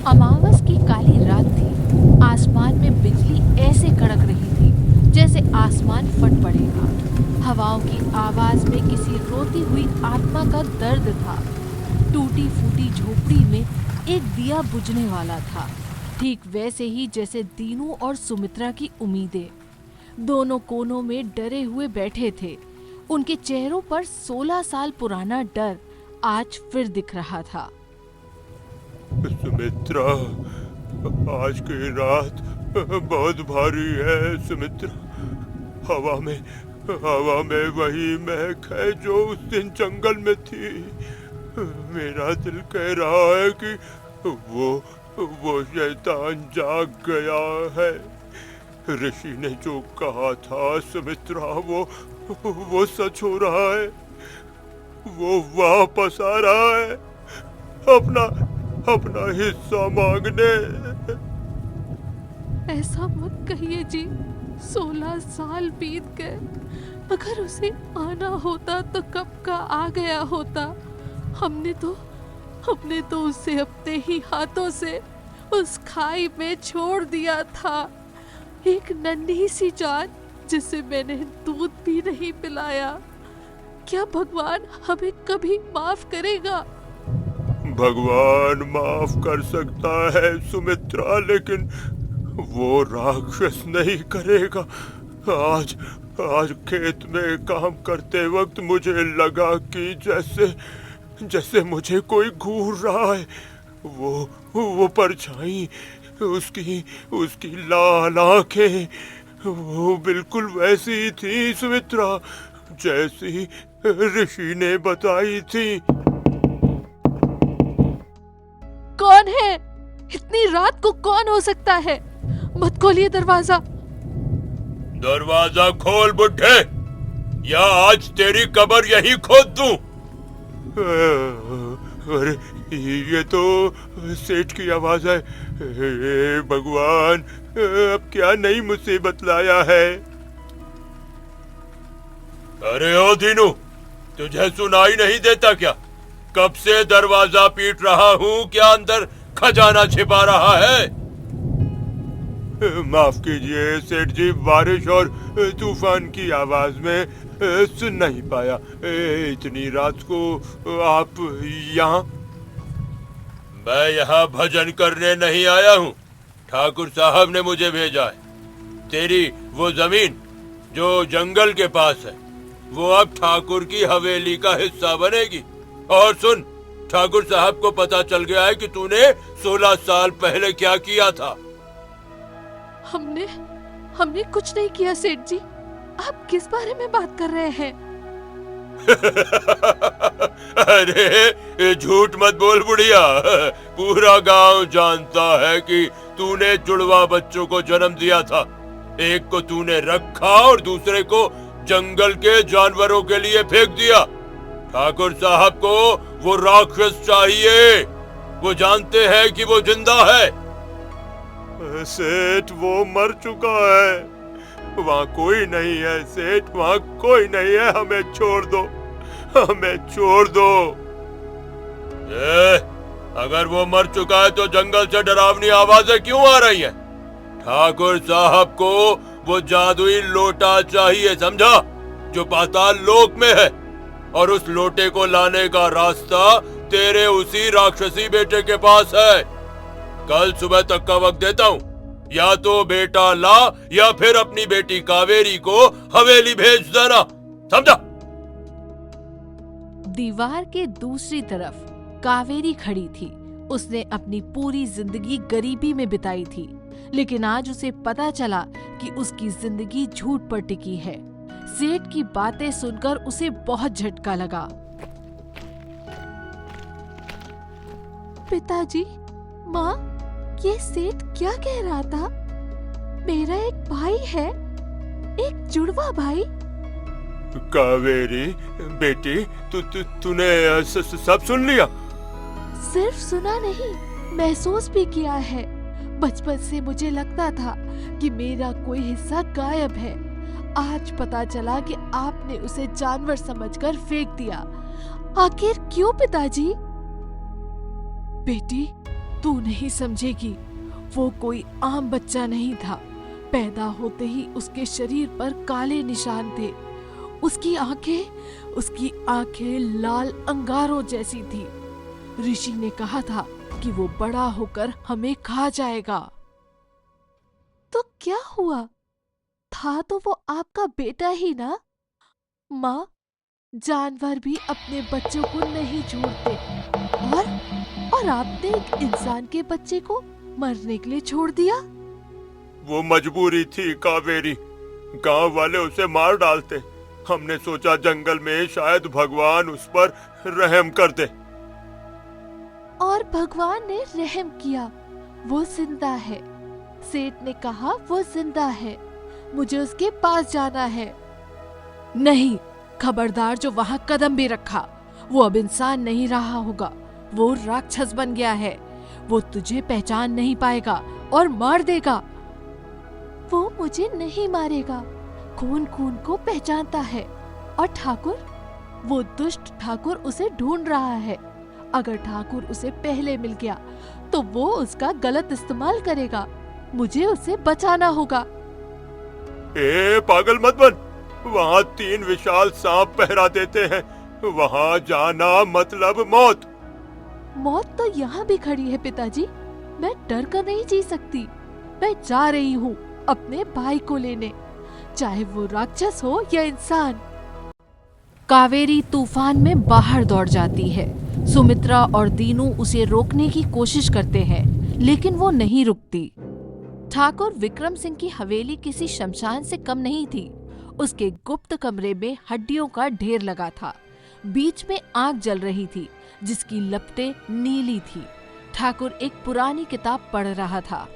अमावस की काली रात थी। आसमान में बिजली ऐसे कड़क रही थी जैसे आसमान फट पड़ेगा। हवाओं की आवाज में किसी रोती हुई आत्मा का दर्द था। टूटी फूटी झोपड़ी में एक दिया बुझने वाला था, ठीक वैसे ही जैसे दीनू और सुमित्रा की उम्मीदें। दोनों कोनों में डरे हुए बैठे थे। उनके चेहरों पर 16 साल पुराना डर आज फिर दिख रहा था। सुमित्रा, आज की रात बहुत भारी है सुमित्रा। हवा में वही महक है जो उस दिन जंगल में थी। मेरा दिल कह रहा है कि वो शैतान जाग गया है। ऋषि ने जो कहा था सुमित्रा, वो सच हो रहा है। वो वापस आ रहा है अपना हिस्सा मांगने। ऐसा मत कहिए जी, 16 साल बीत गए। अगर उसे आना होता तो कब का आ गया होता। हमने तो उसे अपने ही हाथों से उस खाई में छोड़ दिया था। एक नन्ही सी जान जिसे मैंने दूध भी नहीं पिलाया। क्या भगवान हमें कभी माफ करेगा? भगवान माफ कर सकता है सुमित्रा, लेकिन वो राक्षस नहीं करेगा। आज खेत में काम करते वक्त मुझे लगा कि जैसे मुझे कोई घूर रहा है। वो परछाई, उसकी लाल आंखें, वो बिल्कुल वैसी ही थी सुमित्रा जैसी ऋषि ने बताई थी। कौन है? इतनी रात को कौन हो सकता है? मत खोलिए दरवाजा। दरवाजा खोल बुड्ढे, या आज तेरी कब्र यही खोद दूं। अरे ये तो सेठ की आवाज है। हे भगवान, अब क्या नई मुसीबत लाया है। अरे ओ दीनू, तुझे सुनाई नहीं देता क्या? कब से दरवाजा पीट रहा हूँ, क्या अंदर खजाना छिपा रहा है? माफ कीजिए सेठ जी, बारिश और तूफान की आवाज में सुन नहीं पाया। इतनी रात को आप यहाँ? मैं यहाँ भजन करने नहीं आया हूँ, ठाकुर साहब ने मुझे भेजा है। तेरी वो जमीन जो जंगल के पास है, वो अब ठाकुर की हवेली का हिस्सा बनेगी। और सुन, ठाकुर साहब को पता चल गया है कि तूने 16 साल पहले क्या किया था। हमने कुछ नहीं किया सेठ जी। आप किस बारे में बात कर रहे हैं? अरे झूठ मत बोल बुढ़िया, पूरा गांव जानता है कि तूने जुड़वा बच्चों को जन्म दिया था। एक को तूने रखा और दूसरे को जंगल के जानवरों के लिए फेंक दिया। ठाकुर साहब को वो राक्षस चाहिए, वो जानते हैं कि वो जिंदा है। सेठ, वो मर चुका है। वहाँ कोई नहीं है सेठ, वहाँ कोई नहीं है। हमें छोड़ दो, हमें छोड़ दो। अगर वो मर चुका है तो जंगल से डरावनी आवाजें क्यों आ रही हैं? ठाकुर साहब को वो जादुई लोटा चाहिए, समझा, जो पाताल लोक में है। और उस लोटे को लाने का रास्ता तेरे उसी राक्षसी बेटे के पास है। कल सुबह तक का वक्त देता हूँ, या तो बेटा ला या फिर अपनी बेटी कावेरी को हवेली भेज देना, समझा? दीवार के दूसरी तरफ कावेरी खड़ी थी। उसने अपनी पूरी जिंदगी गरीबी में बिताई थी, लेकिन आज उसे पता चला कि उसकी जिंदगी झूठ पर टिकी है। सेठ की बातें सुनकर उसे बहुत झटका लगा। पिताजी, माँ, ये सेठ क्या कह रहा था? मेरा एक भाई है, एक जुड़वा भाई। कावेरी बेटी, तूने सब सुन लिया? सिर्फ सुना नहीं, महसूस भी किया है। बचपन से मुझे लगता था कि मेरा कोई हिस्सा गायब है। आज पता चला कि आपने उसे जानवर समझकर फेंक दिया। आखिर क्यों पिताजी? बेटी, तू नहीं समझेगी। वो कोई आम बच्चा नहीं था। पैदा होते ही उसके शरीर पर काले निशान थे। उसकी आंखें लाल अंगारों जैसी थी। ऋषि ने कहा था कि वो बड़ा होकर हमें खा जाएगा। तो क्या हुआ? था तो वो आपका बेटा ही ना? माँ, जानवर भी अपने बच्चों को नहीं छोड़ते। और आपने एक इंसान के बच्चे को मरने के लिए छोड़ दिया। वो मजबूरी थी कावेरी। गांव वाले उसे मार डालते। हमने सोचा जंगल में शायद भगवान उस पर रहम कर दे। और भगवान ने रहम किया। वो जिंदा है। सेठ ने कहा वो जिंदा है। मुझे उसके पास जाना है। नहीं, खबरदार जो वहां कदम भी रखा। वो अब इंसान नहीं रहा होगा। वो राक्षस बन गया है। वो तुझे पहचान नहीं पाएगा और मार देगा। वो मुझे नहीं मारेगा। खून खून को पहचानता है। और ठाकुर, वो दुष्ट ठाकुर उसे ढूंढ रहा है। अगर ठाकुर उसे पहले मिल गया तो वो उसका गलत इस्तेमाल करेगा। मुझे उसे बचाना होगा। पागल मत बन। वहाँ 3 विशाल सांप पहरा देते हैं। वहाँ जाना मतलब मौत। मौत तो यहाँ भी खड़ी है पिताजी। मैं डर कर नहीं जी सकती। मैं जा रही हूँ अपने भाई को लेने, चाहे वो राक्षस हो या इंसान। कावेरी तूफान में बाहर दौड़ जाती है। सुमित्रा और दीनू उसे रोकने की कोशिश करते हैं, लेकिन वो नहीं रुकती। ठाकुर विक्रम सिंह की हवेली किसी शमशान से कम नहीं थी। उसके गुप्त कमरे में हड्डियों का ढेर लगा था। बीच में आग जल रही थी, जिसकी लपटें नीली थी। ठाकुर एक पुरानी किताब पढ़ रहा था।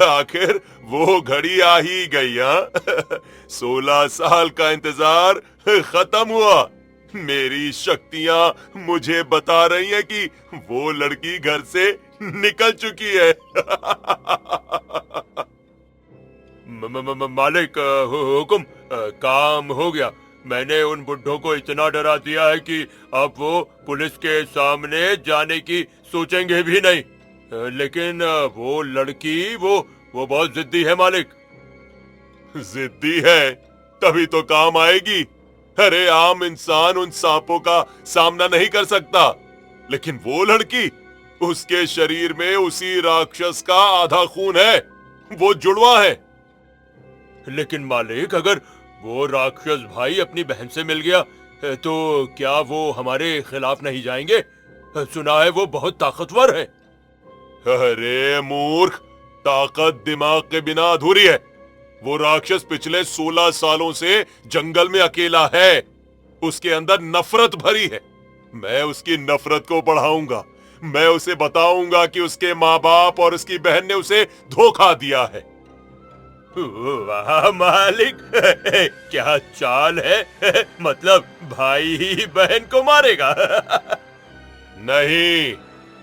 आखिर वो घड़ी आ ही गई। 16 साल का इंतजार खत्म हुआ। मेरी शक्तियां मुझे बता रही हैं कि वो लड़की घर से निकल चुकी है। मालिक, हुकुम, काम हो गया। मैंने उन बुड्ढों को इतना डरा दिया है कि अब वो पुलिस के सामने जाने की सोचेंगे भी नहीं। लेकिन वो लड़की वो बहुत जिद्दी है मालिक। जिद्दी है तभी तो काम आएगी। अरे आम इंसान उन सांपों का सामना नहीं कर सकता, लेकिन वो लड़की, उसके शरीर में उसी राक्षस का आधा खून है। वो जुड़वा है। लेकिन मालिक, अगर वो राक्षस भाई अपनी बहन से मिल गया तो क्या वो हमारे खिलाफ नहीं जाएंगे? सुना है वो बहुत ताकतवर है। अरे मूर्ख, ताकत दिमाग के बिना अधूरी है। वो राक्षस पिछले 16 सालों से जंगल में अकेला है। उसके अंदर नफरत भरी है। मैं उसकी नफरत को बढ़ाऊंगा। मैं उसे बताऊंगा कि उसके माँ बाप और उसकी बहन ने उसे धोखा दिया है। वाह मालिक, क्या चाल है। मतलब भाई ही बहन को मारेगा? नहीं,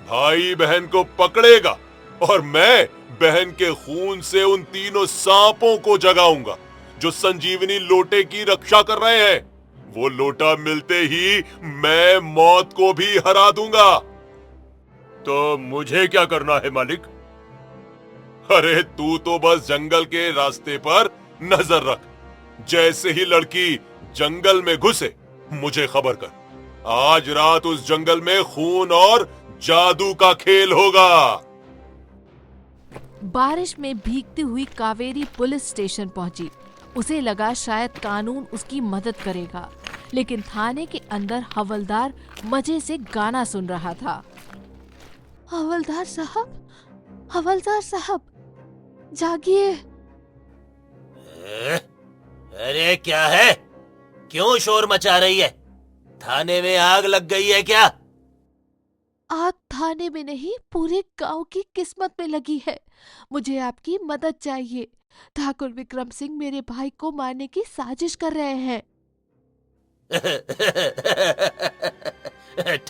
भाई बहन को पकड़ेगा और मैं बहन के खून से उन तीनों सांपों को जगाऊंगा जो संजीवनी लोटे की रक्षा कर रहे हैं। वो लोटा मिलते ही मैं मौत को भी हरा दूंगा। तो मुझे क्या करना है मालिक? अरे तू तो बस जंगल के रास्ते पर नजर रख। जैसे ही लड़की जंगल में घुसे मुझे खबर कर। आज रात उस जंगल में खून और जादू का खेल होगा। बारिश में भीगती हुई कावेरी पुलिस स्टेशन पहुंची। उसे लगा शायद कानून उसकी मदद करेगा, लेकिन थाने के अंदर हवलदार मजे से गाना सुन रहा था। हवलदार साहब, जागिए। अरे क्या है? क्यों शोर मचा रही है? थाने में आग लग गई है क्या? आग थाने में नहीं, पूरे गांव की किस्मत में लगी है। मुझे आपकी मदद चाहिए। ठाकुर विक्रम सिंह मेरे भाई को मारने की साजिश कर रहे हैं।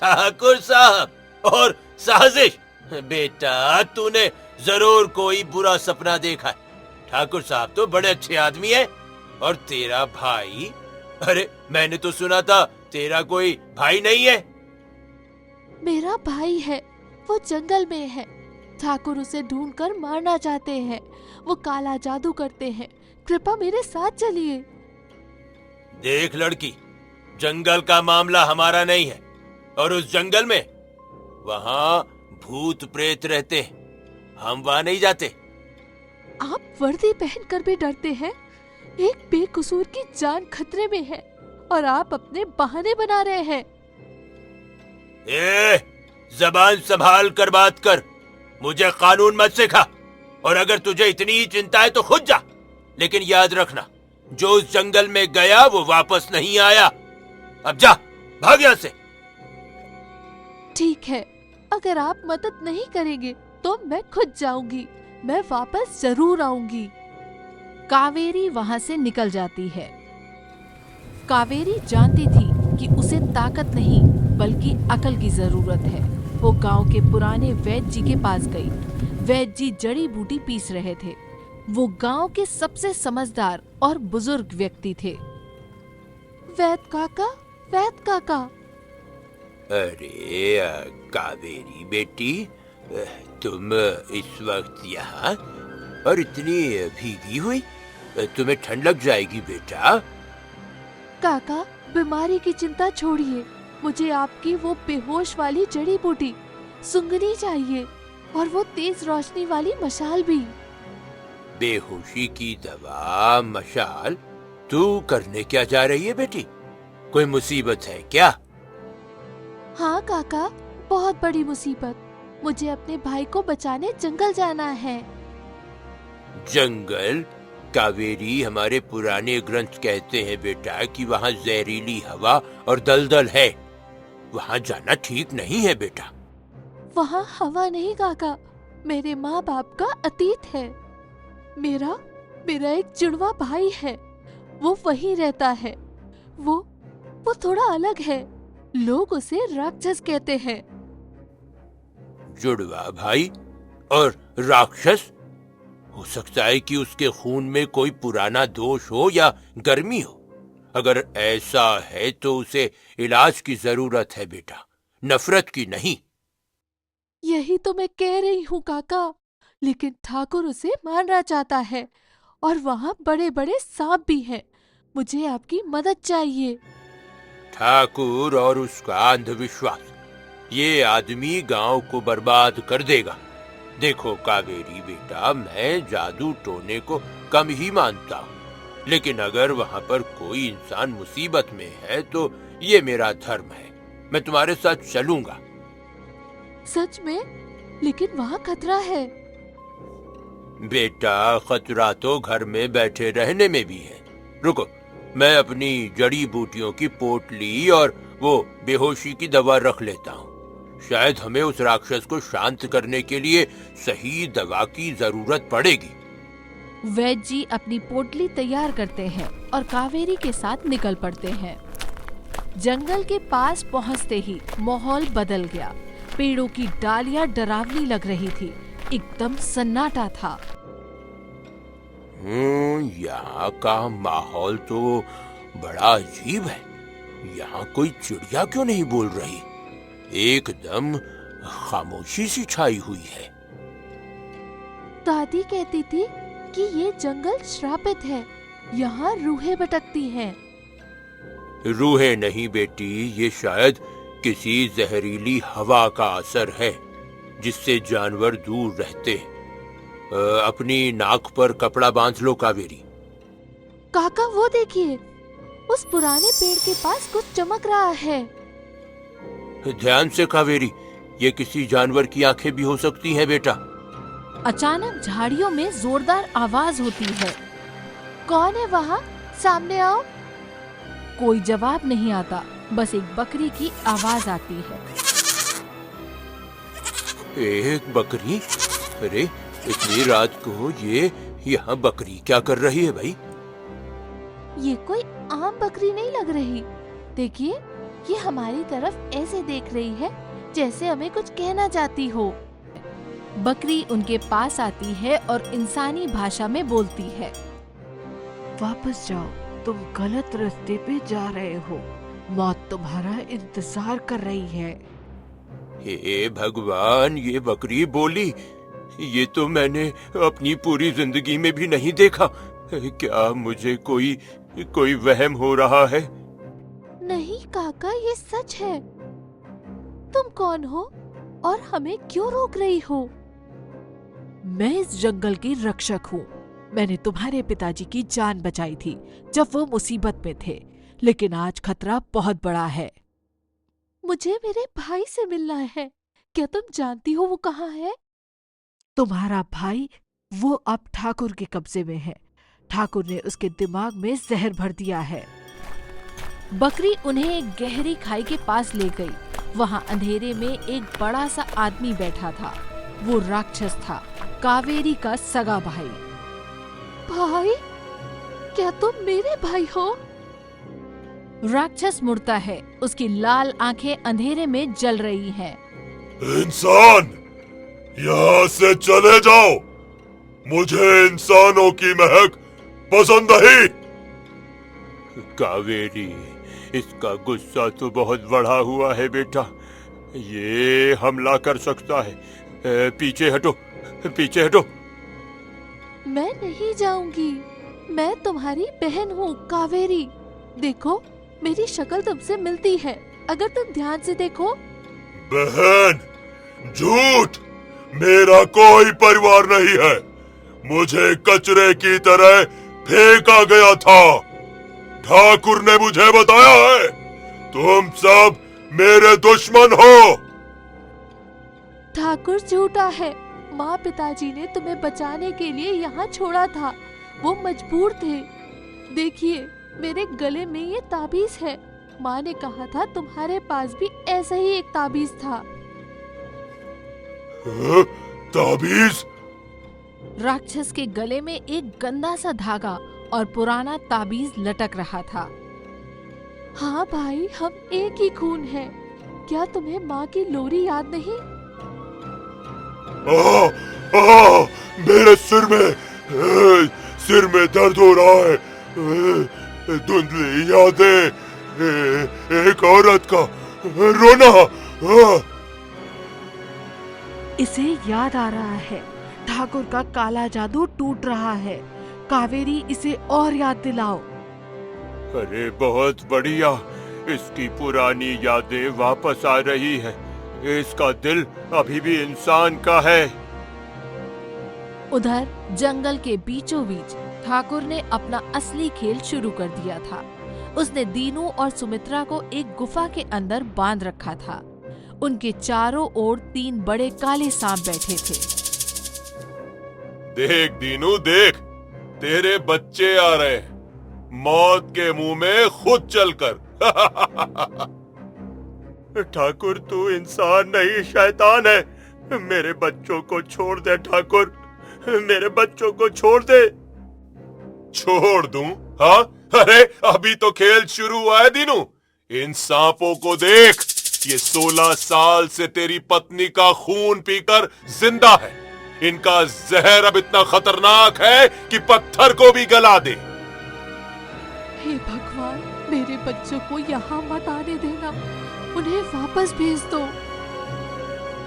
ठाकुर साहब और साजिश। बेटा तूने जरूर कोई बुरा सपना देखा है। ठाकुर साहब तो बड़े अच्छे आदमी है। और तेरा भाई, अरे मैंने तो सुना था तेरा कोई भाई नहीं है। मेरा भाई है, वो जंगल में है। ठाकुर उसे ढूंढकर मारना चाहते हैं। वो काला जादू करते हैं। कृपा मेरे साथ चलिए। देख लड़की, जंगल का मामला हमारा नहीं है। और उस जंगल में वहां भूत प्रेत रहते हैं। हम वहां नहीं जाते। आप वर्दी पहनकर भी डरते हैं। एक बेकसूर की जान खतरे में है और आप अपने बहाने बना रहे हैं। जबान संभाल कर बात कर। मुझे कानून मत सिखा। और अगर तुझे इतनी ही चिंता है तो खुद जा। लेकिन याद रखना, जो उस जंगल में गया वो वापस नहीं आया। अब जा, भाग यहां से। ठीक है, अगर आप मदद नहीं करेंगे तो मैं खुद जाऊंगी। मैं वापस जरूर आऊंगी। कावेरी वहां से निकल जाती है। कावेरी जानती थी कि उसे ताकत नहीं बल्कि अकल की जरूरत है। वो गांव के पुराने वैद्य जी के पास गई। वैद्य जी जड़ी बूटी पीस रहे थे। वो गांव के सबसे समझदार और बुजुर्ग व्यक्ति थे। वैद्य काका। अरे कावेरी बेटी, तुम इस वक्त यहाँ और इतनी भीगी हुई? तुम्हें ठंड लग जाएगी बेटा। काका, बीमारी की चिंता छोड़िए। मुझे आपकी वो बेहोश वाली जड़ी बूटी सुंघनी चाहिए और वो तेज रोशनी वाली मशाल भी। बेहोशी की दवा, मशाल? तू करने क्या जा रही है बेटी? कोई मुसीबत है क्या? हाँ काका, बहुत बड़ी मुसीबत। मुझे अपने भाई को बचाने जंगल जाना है। जंगल? कावेरी, हमारे पुराने ग्रंथ कहते हैं बेटा कि वहाँ जहरीली हवा और दलदल है। वहाँ जाना ठीक नहीं है बेटा। वहाँ हवा नहीं काका, मेरे माँ बाप का अतीत है। मेरा एक जुड़वा भाई है। वो वहीं रहता है। वो थोड़ा अलग है। लोग उसे राक्षस कहते हैं। जुड़वा भाई और राक्षस? हो सकता है कि उसके खून में कोई पुराना दोष हो या गर्मी हो। अगर ऐसा है तो उसे इलाज की जरूरत है बेटा, नफरत की नहीं। यही तो मैं कह रही हूँ काका, लेकिन ठाकुर उसे मारना चाहता है और वहाँ बड़े बड़े सांप भी हैं। मुझे आपकी मदद चाहिए। ठाकुर और उसका अंधविश्वास, ये आदमी गांव को बर्बाद कर देगा। देखो कावेरी बेटा, मैं जादू टोने को कम ही मानता हूँ, लेकिन अगर वहाँ पर कोई इंसान मुसीबत में है तो ये मेरा धर्म है। मैं तुम्हारे साथ चलूंगा। सच में? लेकिन वहाँ खतरा है। बेटा, खतरा तो घर में बैठे रहने में भी है। रुको, मैं अपनी जड़ी बूटियों की पोटली और वो बेहोशी की दवा रख लेता हूँ। शायद हमें उस राक्षस को शांत करने के लिए सही दवा की जरूरत पड़ेगी। वैद्य जी अपनी पोटली तैयार करते हैं और कावेरी के साथ निकल पड़ते हैं। जंगल के पास पहुंचते ही माहौल बदल गया। पेड़ों की डालियां डरावनी लग रही थी। एकदम सन्नाटा था। यहाँ का माहौल तो बड़ा अजीब है। यहाँ कोई चिड़िया क्यों नहीं बोल रही? एकदम खामोशी सी छाई हुई है। दादी कहती थी कि ये जंगल श्रापित है। यहाँ रूहें भटकती हैं। रूहें नहीं बेटी, ये शायद किसी जहरीली हवा का असर है जिससे जानवर दूर रहते हैं। अपनी नाक पर कपड़ा बांध लो कावेरी। काका, वो देखिए, उस पुराने पेड़ के पास कुछ चमक रहा है। ध्यान से कावेरी, ये किसी जानवर की आंखें भी हो सकती हैं बेटा। अचानक झाड़ियों में जोरदार आवाज होती है। कौन है वहाँ? सामने आओ। कोई जवाब नहीं आता, बस एक बकरी की आवाज आती है। एक बकरी? अरे इतनी रात को ये यहाँ बकरी क्या कर रही है भाई? ये कोई आम बकरी नहीं लग रही। देखिए, ये हमारी तरफ ऐसे देख रही है जैसे हमें कुछ कहना चाहती हो। बकरी उनके पास आती है और इंसानी भाषा में बोलती है। वापस जाओ, तुम गलत रास्ते पे जा रहे हो। मौत तुम्हारा इंतजार कर रही है। हे भगवान, ये बकरी बोली, ये तो मैंने अपनी पूरी जिंदगी में भी नहीं देखा। क्या मुझे कोई वहम हो रहा है? नहीं काका, ये सच है। तुम कौन हो और हमें क्यों रोक रही हो? मैं इस जंगल की रक्षक हूँ। मैंने तुम्हारे पिताजी की जान बचाई थी जब वो मुसीबत में थे, लेकिन आज खतरा बहुत बड़ा है। मुझे मेरे भाई से मिलना है। क्या तुम जानती हो वो कहाँ है? तुम्हारा भाई वो अब ठाकुर के कब्जे में है। ठाकुर ने उसके दिमाग में जहर भर दिया है। बकरी उन्हें एक गहरी खाई के पास ले गई। वहाँ अंधेरे में एक बड़ा सा आदमी बैठा था। वो राक्षस था, कावेरी का सगा भाई। भाई, क्या तुम मेरे भाई हो? राक्षस मुड़ता है। उसकी लाल आंखें अंधेरे में जल रही हैं। इंसान, यहाँ से चले जाओ। मुझे इंसानों की महक पसंद नहीं। कावेरी, इसका गुस्सा तो बहुत बढ़ा हुआ है बेटा। ये हमला कर सकता है। पीछे हटो, पीछे हटो। मैं नहीं जाऊंगी। मैं तुम्हारी बहन हूँ कावेरी। देखो, मेरी शक्ल तुमसे मिलती है। अगर तुम ध्यान से देखो। बहन? झूठ! मेरा कोई परिवार नहीं है। मुझे कचरे की तरह फेंका गया था। ठाकुर ने मुझे बताया है। तुम सब मेरे दुश्मन हो। ठाकुर झूठा है। माँ पिताजी ने तुम्हें बचाने के लिए यहाँ छोड़ा था। वो मजबूर थे। देखिए, मेरे गले में ये ताबीज है। माँ ने कहा था तुम्हारे पास भी ऐसा ही एक ताबीज था। ताबीज? राक्षस के गले में एक गंदा सा धागा और पुराना ताबीज लटक रहा था। हाँ भाई, हम एक ही खून हैं। क्या तुम्हें माँ की लोरी याद नहीं? मेरे सिर में दर्द हो रहा है। धुंधली यादें, एक औरत का रोना। इसे याद आ रहा है। ठाकुर का काला जादू टूट रहा है। कावेरी, इसे और याद दिलाओ। अरे बहुत बढ़िया, इसकी पुरानी यादें वापस आ रही है। इसका दिल अभी भी इंसान का है। उधर जंगल के बीचों बीच ठाकुर ने अपना असली खेल शुरू कर दिया था। उसने दीनू और सुमित्रा को एक गुफा के अंदर बांध रखा था। उनके चारों ओर 3 बड़े काले सांप बैठे थे। देख दीनू, देख, तेरे बच्चे आ रहे हैं, मौत के मुंह में खुद चलकर। ठाकुर, तू इंसान नहीं, शैतान है। मेरे बच्चों को छोड़ दे ठाकुर, मेरे बच्चों को छोड़ दे। छोड़ दूं? हाँ, अरे अभी तो खेल शुरू हुआ है दीनू। इन सांपों को देख, ये 16 साल से तेरी पत्नी का खून पीकर जिंदा है। इनका जहर अब इतना खतरनाक है कि पत्थर को भी गला दे। हे भगवान, मेरे बच्चों को यहाँ मत आने देना। उन्हें वापस भेज दो।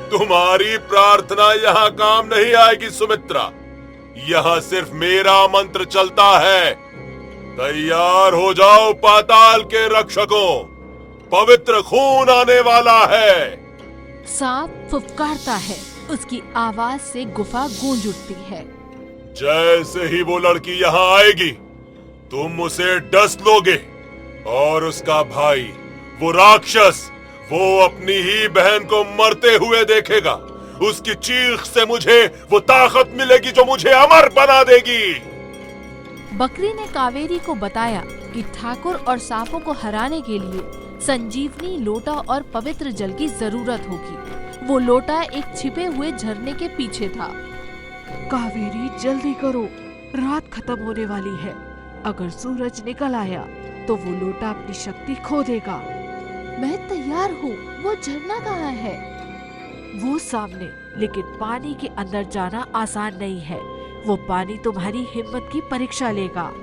तुम्हारी प्रार्थना यहाँ काम नहीं आएगी सुमित्रा। यहाँ सिर्फ मेरा मंत्र चलता है। तैयार हो जाओ पाताल के रक्षकों, पवित्र खून आने वाला है। सांप फुफकारता है। उसकी आवाज से गुफा गूंज उठती है। जैसे ही वो लड़की यहाँ आएगी, तुम उसे डस लोगे और उसका भाई, वो राक्षस, वो अपनी ही बहन को मरते हुए देखेगा। उसकी चीख से मुझे वो ताकत मिलेगी जो मुझे अमर बना देगी। बकरी ने कावेरी को बताया कि ठाकुर और सांपों को हराने के लिए संजीवनी लोटा और पवित्र जल की जरूरत होगी। वो लोटा एक छिपे हुए झरने के पीछे था। कावेरी, जल्दी करो, रात खत्म होने वाली है। अगर सूरज निकल आया तो वो लोटा अपनी शक्ति खो देगा। मैं तैयार हूँ। वो झरना कहाँ है? वो सामने, लेकिन पानी के अंदर जाना आसान नहीं है। वो पानी तुम्हारी हिम्मत की परीक्षा लेगा।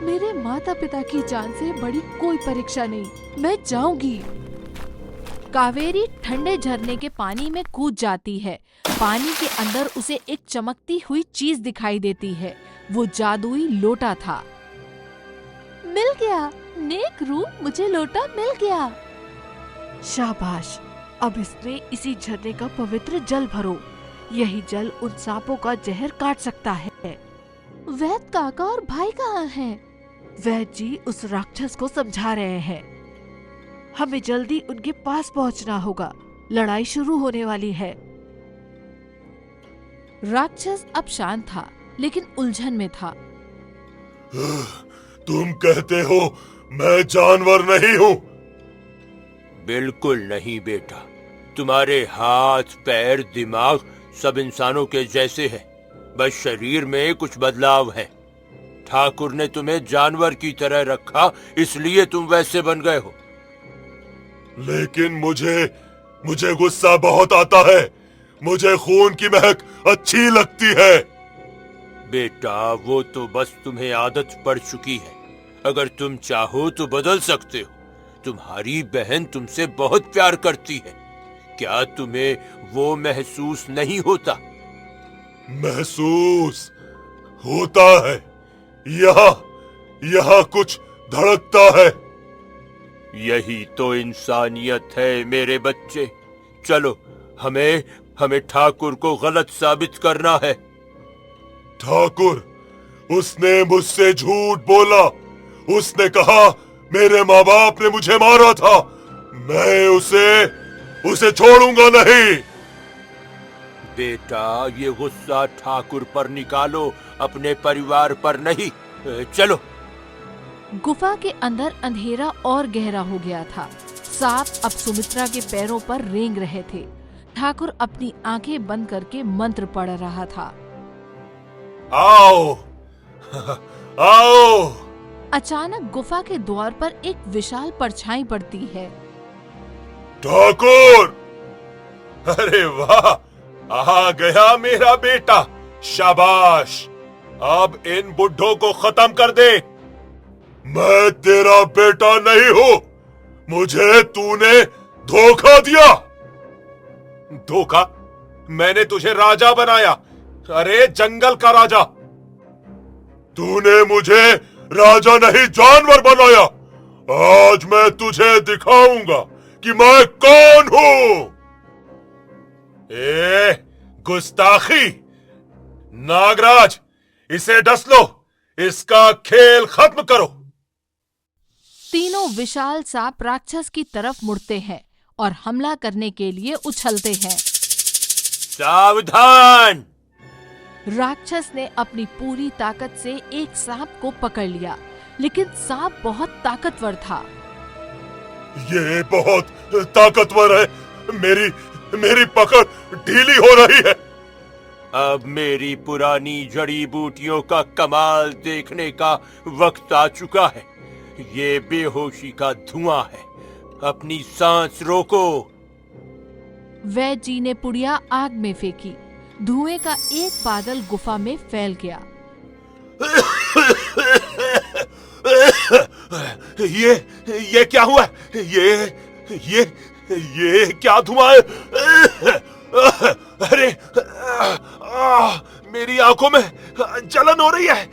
मेरे माता पिता की जान से बड़ी कोई परीक्षा नहीं, मैं जाऊंगी। कावेरी ठंडे झरने के पानी में कूद जाती है। पानी के अंदर उसे एक चमकती हुई चीज दिखाई देती है। वो जादुई लोटा था। मिल गया, नेक रू, मुझे लोटा मिल गया। शाबाश, अब इसमें इसी झरने का पवित्र जल भरो। यही जल उन सांपों का जहर काट सकता है। वैद्य काका और भाई कहाँ हैं? वैद्य जी उस राक्षस को समझा रहे हैं। हमें जल्दी उनके पास पहुंचना होगा, लड़ाई शुरू होने वाली है। राक्षस अब शांत था, लेकिन उलझन में था। तुम कहते हो मैं जानवर नहीं हूँ? बिल्कुल नहीं बेटा, तुम्हारे हाथ, पैर, दिमाग सब इंसानों के जैसे हैं, बस शरीर में कुछ बदलाव है। ठाकुर ने तुम्हें जानवर की तरह रखा, इसलिए तुम वैसे बन गए हो। लेकिन मुझे गुस्सा बहुत आता है। मुझे खून की महक अच्छी लगती है। बेटा, वो तो बस तुम्हें आदत पड़ चुकी है। अगर तुम चाहो तो बदल सकते हो। तुम्हारी बहन तुमसे बहुत प्यार करती है। क्या तुम्हें वो महसूस नहीं होता? महसूस होता है। यहाँ कुछ धड़कता है। यही तो इंसानियत है मेरे बच्चे। चलो, हमें ठाकुर को गलत साबित करना है। ठाकुर, उसने मुझसे झूठ बोला। उसने कहा मेरे माँ बाप ने मुझे मारा था। मैं उसे छोड़ूंगा नहीं। बेटा, ये गुस्सा ठाकुर पर निकालो, अपने परिवार पर नहीं। चलो। गुफा के अंदर अंधेरा और गहरा हो गया था। सांप अब सुमित्रा के पैरों पर रेंग रहे थे। ठाकुर अपनी आंखें बंद करके मंत्र पढ़ रहा था। आओ, आओ। अचानक गुफा के द्वार पर एक विशाल परछाई पड़ती है। ठाकुर! अरे वाह, आ गया मेरा बेटा। शाबाश, अब इन बुड्ढों को खत्म कर दे। मैं तेरा बेटा नहीं हूँ। मुझे तूने धोखा दिया। धोखा? मैंने तुझे राजा बनाया। अरे जंगल का राजा। तूने मुझे राजा नहीं, जानवर बनाया। आज मैं तुझे दिखाऊंगा कि मैं कौन हूं। गुस्ताखी! नागराज, इसे डस लो। इसका खेल खत्म करो। तीनों विशाल सांप राक्षस की तरफ मुड़ते हैं और हमला करने के लिए उछलते हैं। सावधान! राक्षस ने अपनी पूरी ताकत से एक सांप को पकड़ लिया, लेकिन सांप बहुत ताकतवर था। ये बहुत ताकतवर है। मेरी पकड़ ढीली हो रही है। अब मेरी पुरानी जड़ी बूटियों का कमाल देखने का वक्त आ चुका है। ये बेहोशी का धुआं है। अपनी सांस रोको। वैद्य जी ने पुड़िया आग में फेंकी। धुएं का एक बादल गुफा में फैल गया। ये क्या हुआ? ये क्या धुआं है? अरे, मेरी आंखों में जलन हो रही है।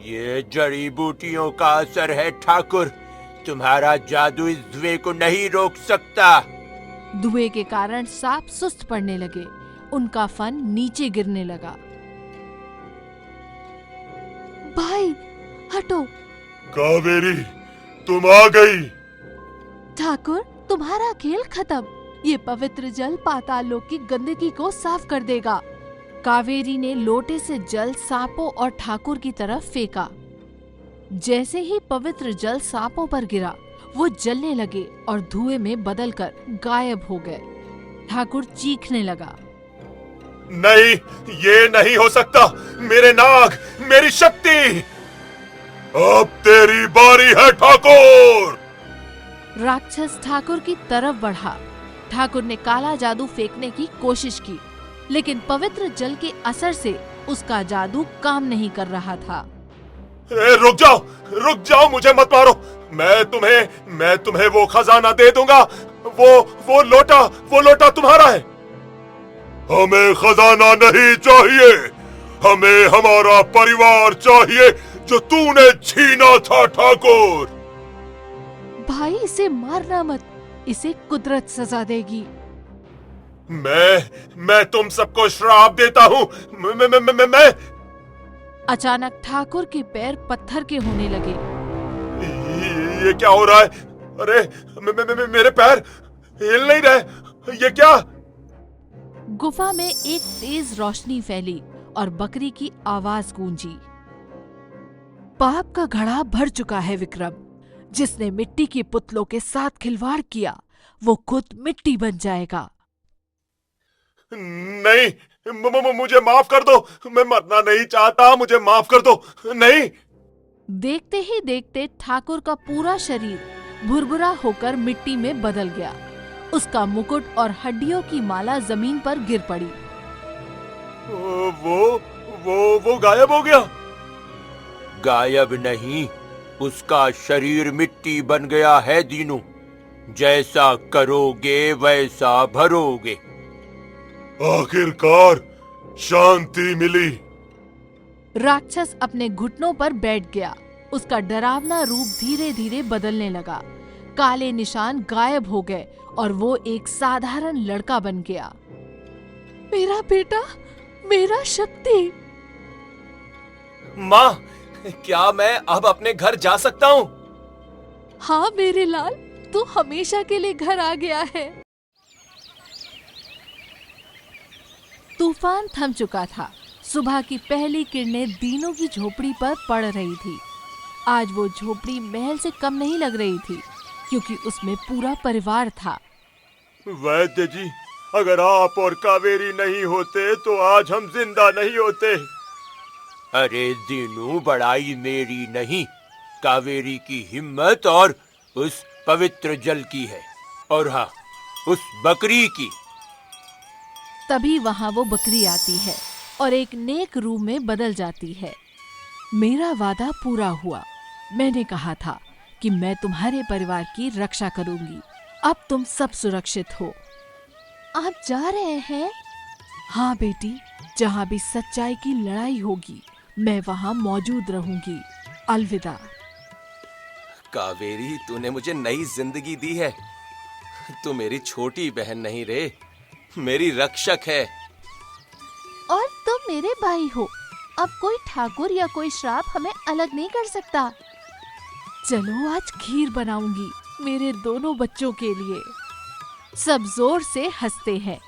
ये जड़ी बूटियों का असर है ठाकुर। तुम्हारा जादू इस धुएं को नहीं रोक सकता। धुएं के कारण सांप सुस्त पड़ने लगे। उनका फन नीचे गिरने लगा। भाई हटो। कावेरी, तुम आ गई। ठाकुर, तुम्हारा खेल खत्म। ये पवित्र जल पाताल लोक की गंदगी को साफ कर देगा। कावेरी ने लोटे से जल सांपों और ठाकुर की तरफ फेंका। जैसे ही पवित्र जल सांपों पर गिरा, वो जलने लगे और धुएं में बदलकर गायब हो गए। ठाकुर चीखने लगा। नहीं, ये नहीं हो सकता। मेरे नाग, मेरी शक्ति। अब तेरी बारी है ठाकुर। राक्षस ठाकुर की तरफ बढ़ा। ठाकुर ने काला जादू फेंकने की कोशिश की, लेकिन पवित्र जल के असर से उसका जादू काम नहीं कर रहा था। रुक जाओ, मुझे मत मारो। मैं तुम्हें वो खजाना दे दूंगा। वो लोटा तुम्हारा है। हमें खजाना नहीं चाहिए, हमें हमारा परिवार चाहिए जो तूने छीना था ठाकुर। भाई, इसे मारना मत, इसे कुदरत सजा देगी। मैं तुम सबको श्राप देता हूँ। मैं अचानक ठाकुर के पैर पत्थर के होने लगे। ये क्या हो रहा है? अरे मेरे पैर हिल नहीं रहे। ये क्या? गुफा में एक तेज रोशनी फैली और बकरी की आवाज गूंजी। पाप का घड़ा भर चुका है विक्रम। जिसने मिट्टी के पुतलों के साथ खिलवाड़ किया, वो खुद मिट्टी बन जाएगा। नहीं, मुझे माफ कर दो। मैं मरना नहीं चाहता, मुझे माफ कर दो। नहीं। देखते ही देखते ठाकुर का पूरा शरीर भुरभुरा होकर मिट्टी में बदल गया। उसका मुकुट और हड्डियों की माला जमीन पर गिर पड़ी। वो गायब हो गया। गायब नहीं, उसका शरीर मिट्टी बन गया है दीनू। जैसा करोगे वैसा भरोगे। आखिरकार शांति मिली। राक्षस अपने घुटनों पर बैठ गया। उसका डरावना रूप धीरे धीरे बदलने लगा। काले निशान गायब हो गए और वो एक साधारण लड़का बन गया। मेरा बेटा, मेरा शक्ति। माँ, क्या मैं अब अपने घर जा सकता हूँ? हाँ मेरे लाल, तू हमेशा के लिए घर आ गया है। तूफान थम चुका था। सुबह की पहली किरणें दीनों की झोपड़ी पर पड़ रही थी। आज वो झोपड़ी महल से कम नहीं लग रही थी, क्योंकि उसमें पूरा परिवार था। वैद्य जी, अगर आप और कावेरी नहीं होते तो आज हम जिंदा नहीं होते। अरे दीनू, बड़ाई मेरी नहीं, कावेरी की हिम्मत और उस पवित्र जल की है, और हाँ, उस बकरी की। तभी वहां वो बकरी आती है और एक नेक रूह में बदल जाती है। मेरा वादा पूरा हुआ। मैंने कहा था कि मैं तुम्हारे परिवार की रक्षा करूंगी। अब तुम सब सुरक्षित हो। आप जा रहे हैं? हाँ बेटी, जहाँ भी सच्चाई की लड़ाई होगी, मैं वहाँ मौजूद रहूंगी। अलविदा। कावेरी, तूने मुझे नई जिंदगी दी है। तू मेरी छोटी बहन नहीं रे, मेरी रक्षक है। और तुम मेरे भाई हो। अब कोई ठाकुर या कोई श्राप हमें अलग नहीं कर सकता। चलो, आज खीर बनाऊंगी मेरे दोनों बच्चों के लिए। सब जोर से हंसते हैं।